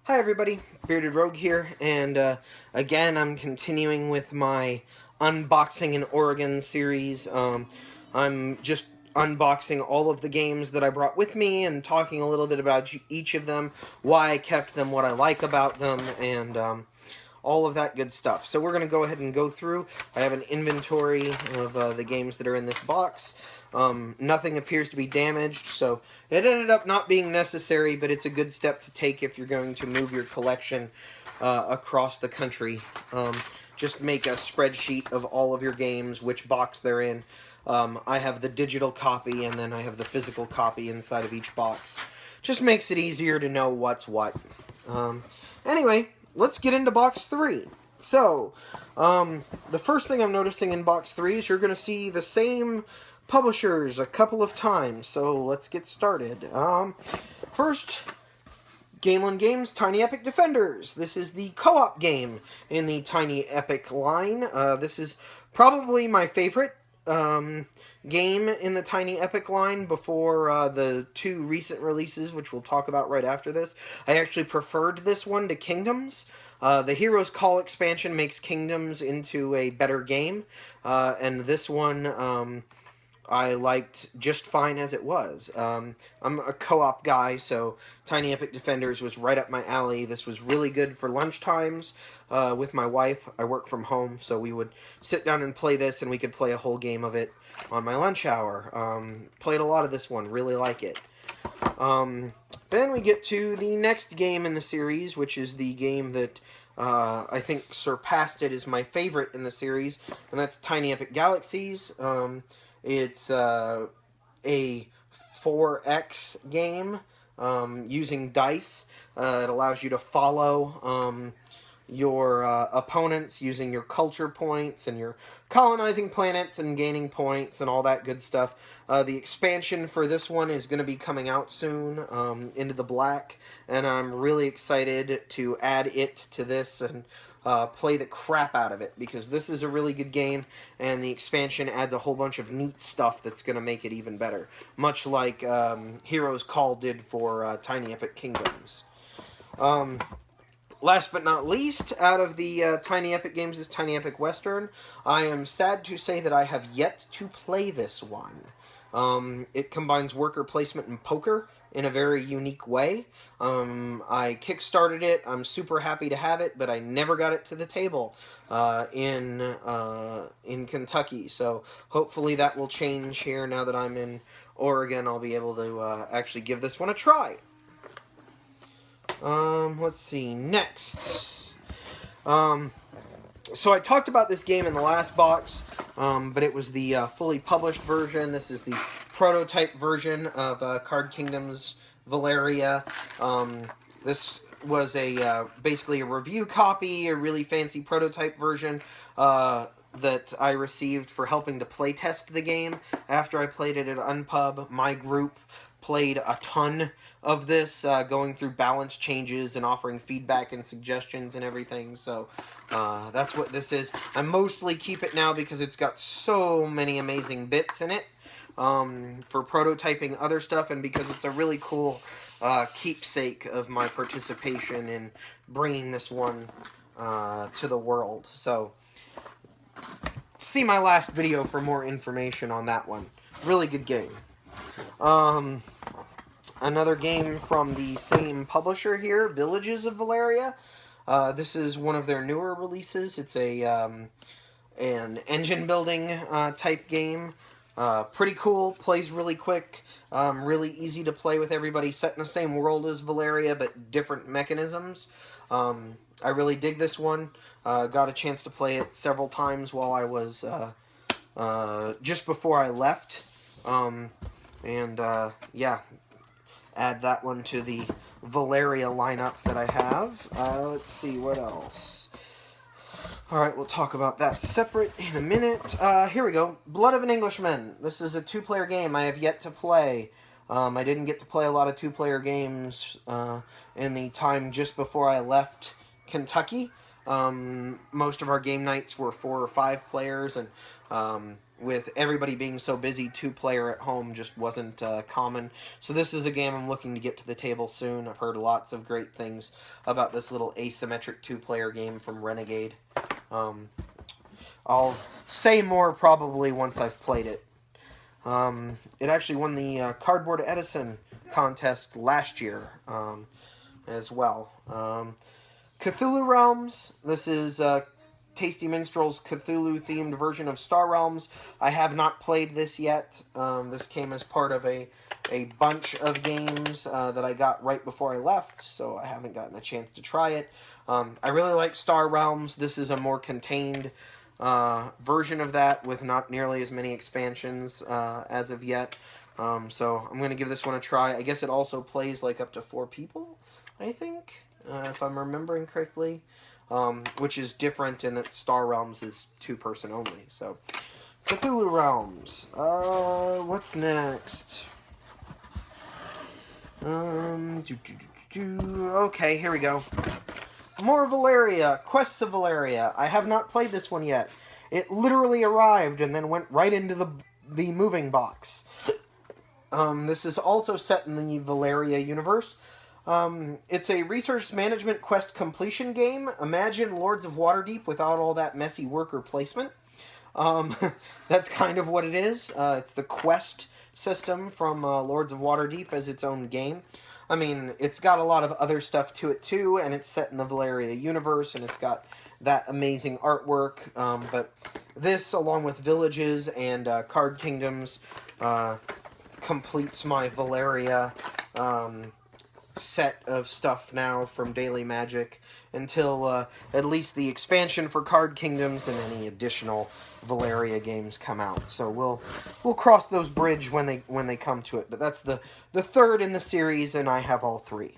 Hi everybody, Bearded Rogue here, and again I'm continuing with my unboxing in Oregon series. I'm just unboxing all of the games that I brought with me and talking a little bit about each of them, why I kept them, what I like about them, and all of that good stuff. So we're going to go ahead and go through. I have an inventory of the games that are in this box. Nothing appears to be damaged, so it ended up not being necessary, but it's a good step to take if you're going to move your collection across the country. Just make a spreadsheet of all of your games, which box they're in. I have the digital copy, and then I have the physical copy inside of each box. Just makes it easier to know what's what. Anyway, let's get into box 3. So, the first thing I'm noticing in box 3 is you're going to see the same publishers a couple of times. So, let's get started. First, Gamelin Games Tiny Epic Defenders. This is the co-op game in the Tiny Epic line. This is probably my favorite game in the Tiny Epic line before the two recent releases, which we'll talk about right after this. I actually preferred this one to Kingdoms. The Heroes Call expansion makes Kingdoms into a better game, and this one I liked just fine as it was. I'm a co-op guy, so Tiny Epic Defenders was right up my alley. This was really good for lunch times with my wife. I work from home, so we would sit down and play this, and we could play a whole game of it on my lunch hour. Played a lot of this one, really like it. Then we get to the next game in the series, which is the game that I think surpassed it as my favorite in the series, and that's Tiny Epic Galaxies. It's a 4X game using dice. It allows you to follow your opponents using your culture points and your colonizing planets and gaining points and all that good stuff. The expansion for this one is going to be coming out soon, Into the Black, and I'm really excited to add it to this and play the crap out of it, because this is a really good game, and the expansion adds a whole bunch of neat stuff that's going to make it even better, much like Heroes Call did for Tiny Epic Kingdoms. Last but not least, out of the Tiny Epic games is Tiny Epic Western. I am sad to say that I have yet to play this one. It combines worker placement and poker in a very unique way. I kickstarted it. I'm super happy to have it, but I never got it to the table in Kentucky. So hopefully that will change here now that I'm in Oregon. I'll be able to actually give this one a try. Let's see, next. So I talked about this game in the last box, but it was the fully published version. This is the prototype version of Card Kingdoms Valeria. This was basically a review copy, a really fancy prototype version that I received for helping to playtest the game after I played it at Unpub. My group played a ton of this, going through balance changes and offering feedback and suggestions and everything, so that's what this is. I mostly keep it now because it's got so many amazing bits in it for prototyping other stuff, and because it's a really cool keepsake of my participation in bringing this one to the world. So see my last video for more information on that one. Really good game. Another game from the same publisher here, Villages of Valeria. This is one of their newer releases. It's an engine building type game. Pretty cool, plays really quick, really easy to play with everybody, set in the same world as Valeria, but different mechanisms. I really dig this one. Got a chance to play it several times while I was, just before I left. Yeah, add that one to the Valeria lineup that I have. Let's see, what else? Alright, we'll talk about that separate in a minute. Here we go. Blood of an Englishman. This is a two-player game I have yet to play. I didn't get to play a lot of two-player games in the time just before I left Kentucky. Most of our game nights were 4 or 5 players, and with everybody being so busy, 2-player at home just wasn't common. So this is a game I'm looking to get to the table soon. I've heard lots of great things about this little asymmetric 2-player game from Renegade. I'll say more probably once I've played it. It actually won the Cardboard Edison contest last year as well. Cthulhu Realms. This is Tasty Minstrel's Cthulhu-themed version of Star Realms. I have not played this yet. This came as part of a bunch of games that I got right before I left, so I haven't gotten a chance to try it. I really like Star Realms. This is a more contained version of that with not nearly as many expansions as of yet. So I'm going to give this one a try. I guess it also plays like up to 4 people, I think, if I'm remembering correctly. Which is different in that Star Realms is 2-person only. So, Cthulhu Realms. What's next? Okay, here we go. More Valeria. Quests of Valeria. I have not played this one yet. It literally arrived and then went right into the moving box. This is also set in the Valeria universe. It's a resource management quest completion game. Imagine Lords of Waterdeep without all that messy worker placement. That's kind of what it is. It's the quest system from Lords of Waterdeep as its own game. I mean, it's got a lot of other stuff to it too, and it's set in the Valeria universe, and it's got that amazing artwork. But this, along with Villages and Card Kingdoms, completes my Valeria set of stuff now from Daily Magic until at least the expansion for Card Kingdoms and any additional Valeria games come out. So we'll cross those bridge when they come to it. But that's the third in the series, and I have all 3.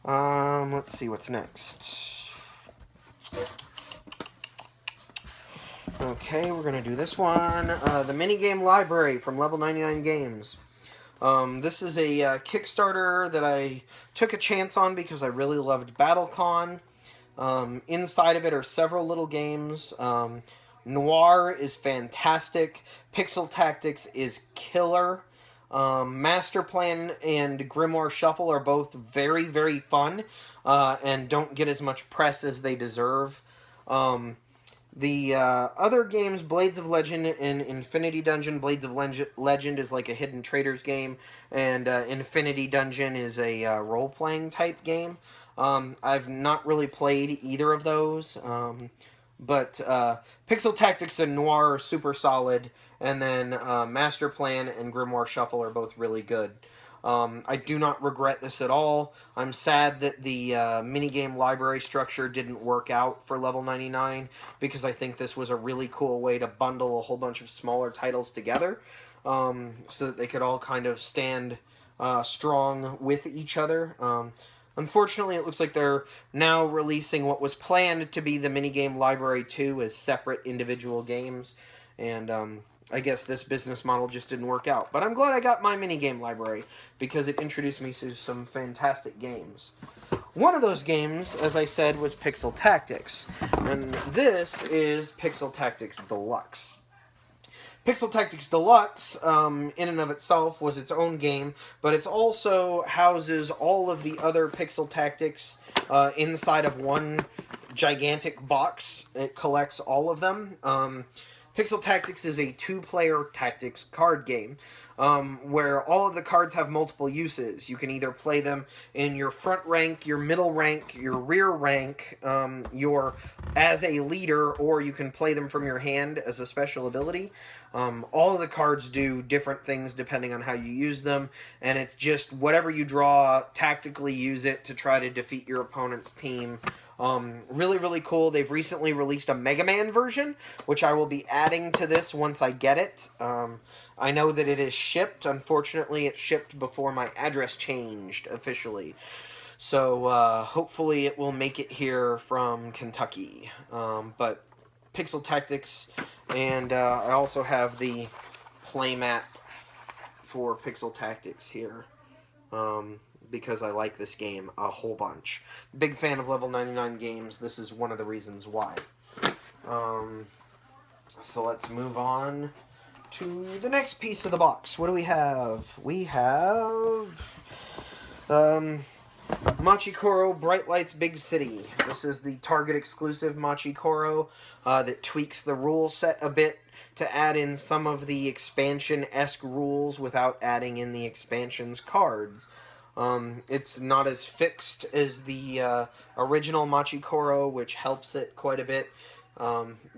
Let's see what's next. Okay, we're gonna do this one. The minigame library from Level 99 Games. This is a Kickstarter that I took a chance on because I really loved BattleCon. Inside of it are several little games. Noir is fantastic. Pixel Tactics is killer. Master Plan and Grimoire Shuffle are both very, very fun and don't get as much press as they deserve. The other games, Blades of Legend and Infinity Dungeon. Blades of Legend is like a hidden traders game, and Infinity Dungeon is a role-playing type game. I've not really played either of those, but Pixel Tactics and Noir are super solid, and then Master Plan and Grimoire Shuffle are both really good. I do not regret this at all. I'm sad that the minigame library structure didn't work out for Level 99, because I think this was a really cool way to bundle a whole bunch of smaller titles together, so that they could all kind of stand strong with each other. Unfortunately, it looks like they're now releasing what was planned to be the minigame library 2 as separate individual games, and I guess this business model just didn't work out. But I'm glad I got my minigame library, because it introduced me to some fantastic games. One of those games, as I said, was Pixel Tactics, and this is Pixel Tactics Deluxe. Pixel Tactics Deluxe, in and of itself, was its own game, but it also houses all of the other Pixel Tactics inside of one gigantic box. It collects all of them. Pixel Tactics is a 2-player tactics card game, where all of the cards have multiple uses. You can either play them in your front rank, your middle rank, your rear rank, as a leader, or you can play them from your hand as a special ability. All of the cards do different things depending on how you use them, and it's just whatever you draw, tactically use it to try to defeat your opponent's team. Really, really cool. They've recently released a Mega Man version, which I will be adding to this once I get it. I know that it is shipped. Unfortunately, it shipped before my address changed officially. So, hopefully it will make it here from Kentucky. But Pixel Tactics, and I also have the playmat for Pixel Tactics here. Because I like this game a whole bunch. Big fan of Level 99 games. This is one of the reasons why. So let's move on to the next piece of the box. What do we have? We have Machikoro Bright Lights Big City. This is the Target exclusive Machikoro that tweaks the rule set a bit to add in some of the expansion-esque rules without adding in the expansion's cards. It's not as fixed as the original Machikoro, which helps it quite a bit.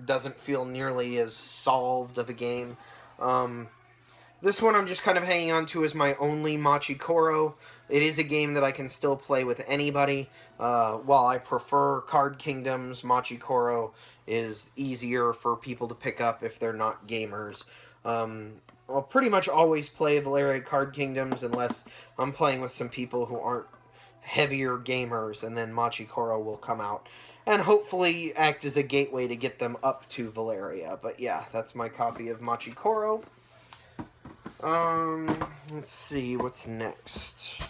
Doesn't feel nearly as solved of a game. This one I'm just kind of hanging on to as my only Machikoro. It is a game that I can still play with anybody. While I prefer Card Kingdoms, Machikoro is easier for people to pick up if they're not gamers. I'll pretty much always play Valeria Card Kingdoms unless I'm playing with some people who aren't heavier gamers, and then Machikoro will come out and hopefully act as a gateway to get them up to Valeria. But yeah, that's my copy of Machikoro. Let's see, what's next?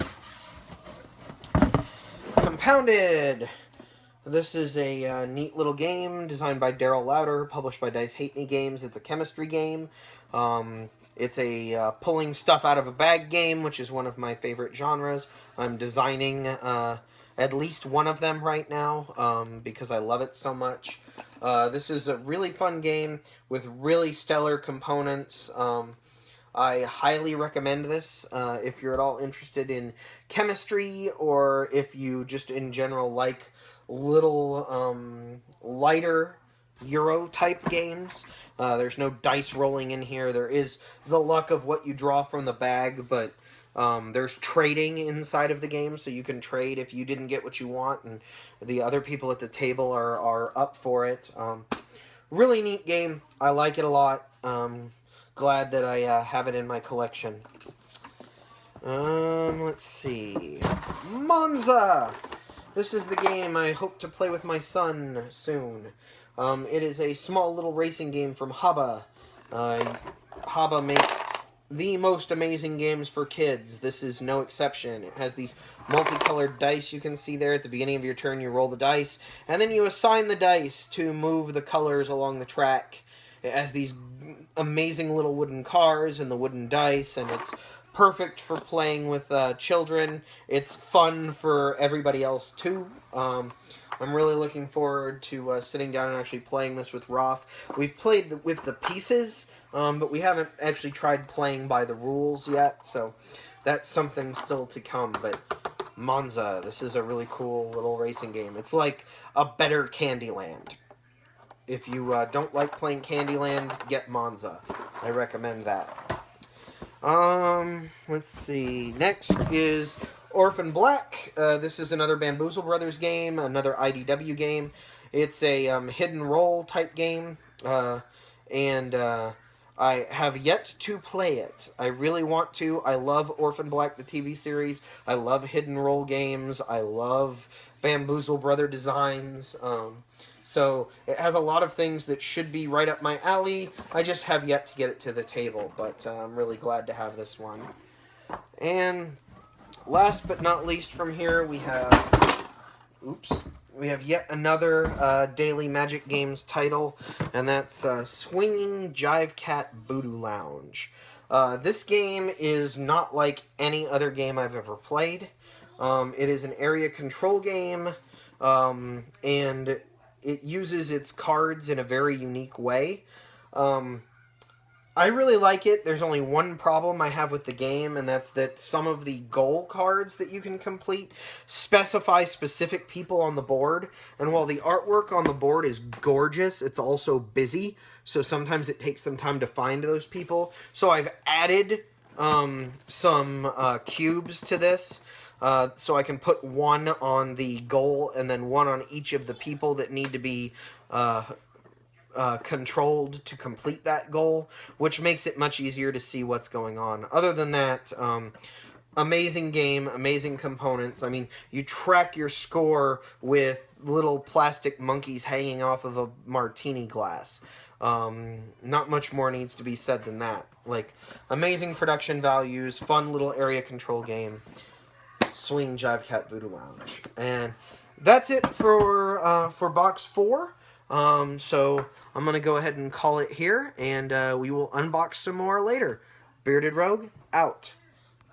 Compounded! This is a neat little game designed by Daryl Lauder, published by Dice Hate Me Games. It's a chemistry game. It's a pulling stuff out of a bag game, which is one of my favorite genres. I'm designing at least one of them right now because I love it so much. This is a really fun game with really stellar components. I highly recommend this if you're at all interested in chemistry, or if you just in general like little lighter Euro-type games. There's no dice rolling in here. There is the luck of what you draw from the bag, but there's trading inside of the game, so you can trade if you didn't get what you want, and the other people at the table are up for it. Really neat game. I like it a lot. Glad that I have it in my collection. Let's see. Monza! This is the game I hope to play with my son soon. It is a small little racing game from Haba. Haba makes the most amazing games for kids. This is no exception. It has these multicolored dice you can see there. At the beginning of your turn, you roll the dice, and then you assign the dice to move the colors along the track. It has these amazing little wooden cars and the wooden dice, and it's perfect for playing with children. It's fun for everybody else, too. I'm really looking forward to sitting down and actually playing this with Roth. We've played with the pieces, but we haven't actually tried playing by the rules yet, so that's something still to come. But Monza, this is a really cool little racing game. It's like a better Candyland. If you don't like playing Candyland, get Monza. I recommend that. Let's see. Next is Orphan Black. This is another Bamboozle Brothers game, another IDW game. It's a hidden role type game, and I have yet to play it. I really want to. I love Orphan Black, the TV series. I love hidden role games. I love Bamboozle Brother designs. So it has a lot of things that should be right up my alley. I just have yet to get it to the table, but I'm really glad to have this one. And last but not least from here, we have... We have yet another Daily Magic Games title, and that's Swinging Jive Cat Voodoo Lounge. This game is not like any other game I've ever played. It is an area control game, and it uses its cards in a very unique way. I really like it. There's only one problem I have with the game, and that's that some of the goal cards that you can complete specify specific people on the board. And while the artwork on the board is gorgeous, it's also busy. So sometimes it takes some time to find those people. So I've added some cubes to this. So I can put one on the goal and then one on each of the people that need to be controlled to complete that goal, which makes it much easier to see what's going on. Other than that, amazing game, amazing components. I mean, you track your score with little plastic monkeys hanging off of a martini glass. Not much more needs to be said than that. Like, amazing production values, fun little area control game. Swing Jive Cat Voodoo Lounge. And that's it for box 4. So I'm going to go ahead and call it here, and we will unbox some more later. Bearded Rogue, out.